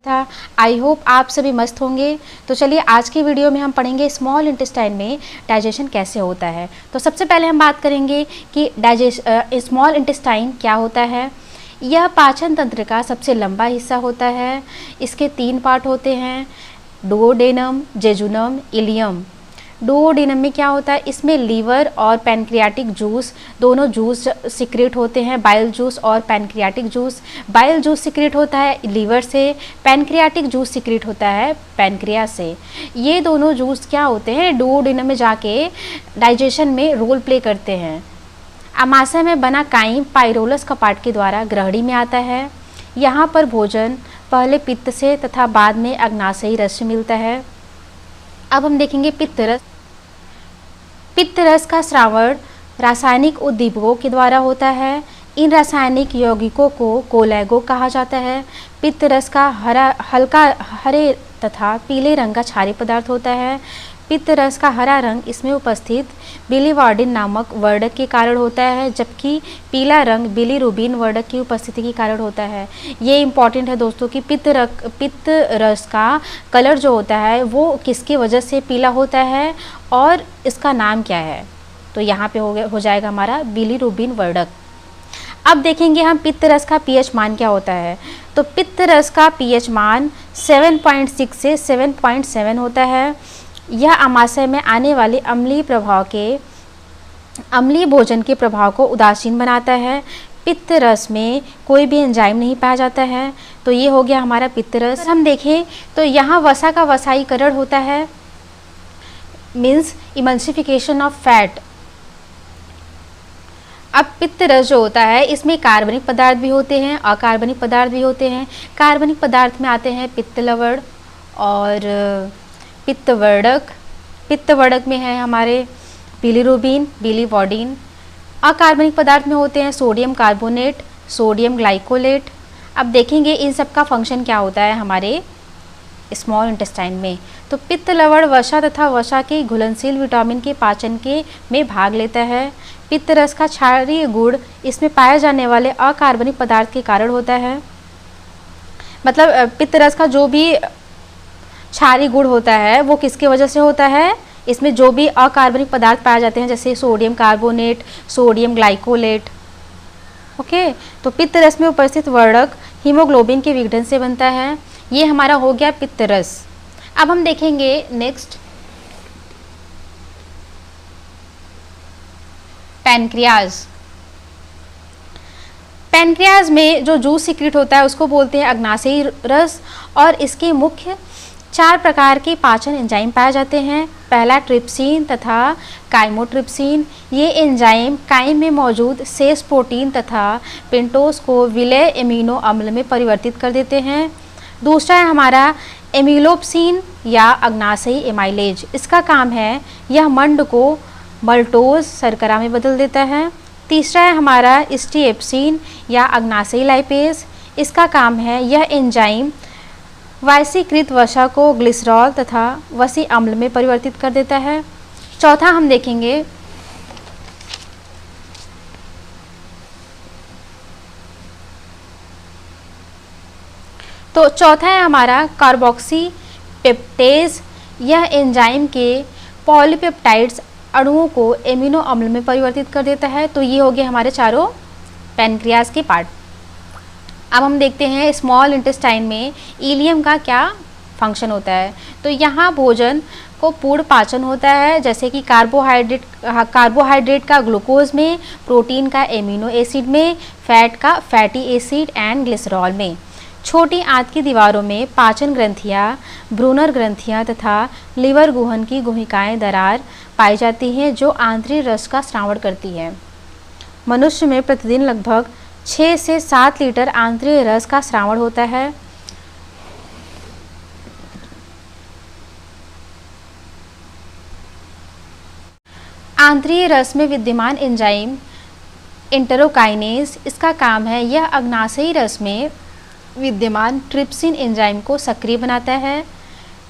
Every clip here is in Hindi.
था। आई होप आप सभी मस्त होंगे। तो चलिए आज की वीडियो में हम पढ़ेंगे स्मॉल इंटेस्टाइन में डाइजेशन कैसे होता है। तो सबसे पहले हम बात करेंगे कि स्मॉल इंटेस्टाइन क्या होता है। यह पाचन तंत्र का सबसे लंबा हिस्सा होता है। इसके 3 पार्ट होते हैं, डुओडेनम, जेजुनम, इलियम। डुओडेनम में क्या होता है, इसमें लीवर और पैनक्रियाटिक जूस दोनों जूस सिक्रेट होते हैं, बाइल जूस और pancreatic juice. Bile juice secrete होता है लीवर से, पैनक्रियाटिक जूस सिक्रेट होता है पैनक्रियास से। ये दोनों जूस क्या होते हैं, डुओडेनम में जाके डाइजेशन में रोल प्ले करते हैं। आमाशय में बना काइम पाइरोलस कपाट के द्वारा ग्रहणी में आता है। यहाँ पर भोजन पहले पित्त से तथा बाद में अग्नाशयी रस से मिलता है। अब हम देखेंगे पित्त रस। पित्त रस का श्रावण रासायनिक उद्दीपकों के द्वारा होता है। इन रासायनिक यौगिकों को कोलैगो कहा जाता है। पित्त रस का हल्का हरे तथा पीले रंग का क्षारीय पदार्थ होता है। पित्त रस का हरा रंग इसमें उपस्थित बिलीवार्डिन नामक वर्णक के कारण होता है, जबकि पीला रंग बिलीरुबिन वर्णक की उपस्थिति के कारण होता है। ये इंपॉर्टेंट है दोस्तों कि पित्त रस का कलर जो होता है वो किसकी वजह से पीला होता है और इसका नाम क्या है। तो यहाँ पे हो जाएगा हमारा बिलीरुबिन वर्णक। अब देखेंगे हम पित्त रस का पीएच मान क्या होता है। तो पित्त रस का पीएच मान 7.6 से 7.7 होता है। यह आमाशय में आने वाले अम्लीय भोजन के प्रभाव को उदासीन बनाता है। पित्त रस में कोई भी एंजाइम नहीं पाया जाता है। तो ये हो गया हमारा पित्त रस। हम देखें तो यहाँ वसा का वसाईकरण होता है, मीन्स इमल्सिफिकेशन ऑफ फैट। अब पित्त रस जो होता है इसमें कार्बनिक पदार्थ भी होते हैं, अकार्बनिक पदार्थ भी होते हैं। कार्बनिक पदार्थ में आते हैं पित्त लवण और पित्तवर्धक। पित्तवर्धक में है हमारे बिलीरुबिन, बिलीवार्डिन। अकार्बनिक पदार्थ में होते हैं सोडियम कार्बोनेट, सोडियम ग्लाइकोलेट। अब देखेंगे इन सब का फंक्शन क्या होता है हमारे स्मॉल इंटेस्टाइन में। तो पित्त लवण वसा तथा वसा के घुलनशील विटामिन के पाचन में भाग लेता है। पित्त रस का क्षारीय गुण इसमें पाए जाने वाले अकार्बनिक पदार्थ के कारण होता है। मतलब पित्त रस का जो भी क्षारीय गुण होता है वो किसकी वजह से होता है, इसमें जो भी अकार्बनिक पदार्थ पाए जाते हैं जैसे sodium carbonate, sodium glycolate. Okay, तो पित्त रस में उपस्थित वर्णक हीमोग्लोबिन के विघटन से बनता है। ये हमारा हो गया पित्त रस। अब हम देखेंगे नेक्स्ट पैनक्रियाज। पैनक्रियाज में जो जूस सिक्रेट होता है उसको बोलते हैं अग्नाशयी रस और इसके मुख्य 4 प्रकार के पाचन एंजाइम पाए जाते हैं। पहला ट्रिप्सिन तथा काइमोट्रिप्सिन। ये एंजाइम काइम में मौजूद शेष प्रोटीन तथा पेंटोज को विलेय एमिनो अम्ल में परिवर्तित कर देते हैं। दूसरा है हमारा एमिलोप्सिन या अग्नाशयी एमाइलेज। इसका काम है यह मंड को मल्टोज शर्करा में बदल देता है। तीसरा है हमारा स्टीएप्सिन या अग्नाशयी लाइपेज। इसका काम है यह एंजाइम वायसीकृत वसा को ग्लिसरॉल तथा वसी अम्ल में परिवर्तित कर देता है। चौथा हम देखेंगे तो चौथा है हमारा कार्बोक्सी पेप्टेज। यह एंजाइम के पॉलीपेप्टाइड्स अणुओं को एमिनो अम्ल में परिवर्तित कर देता है। तो ये हो गए हमारे चारों पैनक्रियाज के पार्ट। अब हम देखते हैं स्मॉल इंटेस्टाइन में इलियम का क्या फंक्शन होता है। तो यहाँ भोजन को पूर्ण पाचन होता है, जैसे कि कार्बोहाइड्रेट का ग्लूकोज में, प्रोटीन का एमिनो एसिड में, फैट का फैटी एसिड एंड ग्लिसरॉल में। छोटी आंत की दीवारों में पाचन ग्रंथियाँ, ब्रूनर ग्रंथियाँ तथा लीवर गुहन की गुहिकाएँ दरार पाई जाती हैं जो आंतरिक रस का स्रावण करती है। मनुष्य में प्रतिदिन लगभग 6 से 7 लीटर आंतरिक रस का स्रावण होता है। आंतरिक रस में विद्यमान एंजाइम एंटेरोकाइनेज। इसका काम है यह अग्नाशयी रस में विद्यमान ट्रिप्सिन एंजाइम को सक्रिय बनाता है।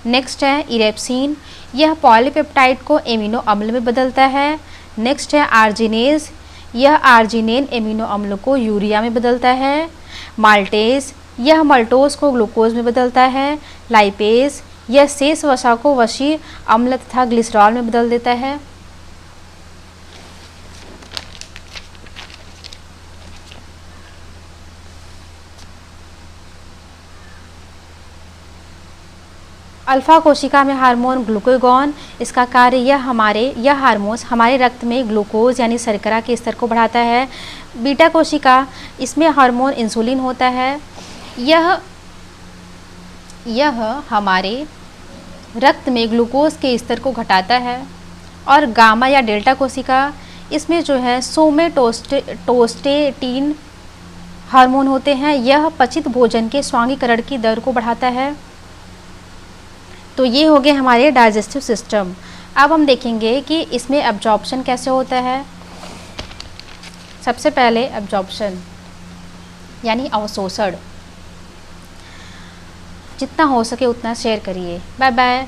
नेक्स्ट है इरेप्सिन। यह पॉलीपेप्टाइड को एमिनो अम्ल में बदलता है। नेक्स्ट है आर्जिनेज। यह आर्जिनेन एमिनो अम्ल को यूरिया में बदलता है। माल्टेज यह मल्टोज को ग्लूकोज में बदलता है। लाइपेज यह शेष वसा को वसी अम्ल तथा ग्लिसरॉल में बदल देता है। अल्फा कोशिका में हार्मोन ग्लूकागॉन, इसका कार्य यह हार्मोन हमारे रक्त में ग्लूकोज यानी शर्करा के स्तर को बढ़ाता है। बीटा कोशिका, इसमें हार्मोन इंसुलिन होता है, यह हमारे रक्त में ग्लूकोज के स्तर को घटाता है। और गामा या डेल्टा कोशिका, इसमें जो है सोमेटोस्टेटिन हार्मोन होते हैं, यह पचित भोजन के स्वांगीकरण की दर को बढ़ाता है। तो ये हो गए हमारे डाइजेस्टिव सिस्टम। अब हम देखेंगे कि इसमें एब्जॉर्प्शन कैसे होता है। सबसे पहले एब्जॉर्प्शन यानी अवशोषण, जितना हो सके उतना शेयर करिए। Bye bye.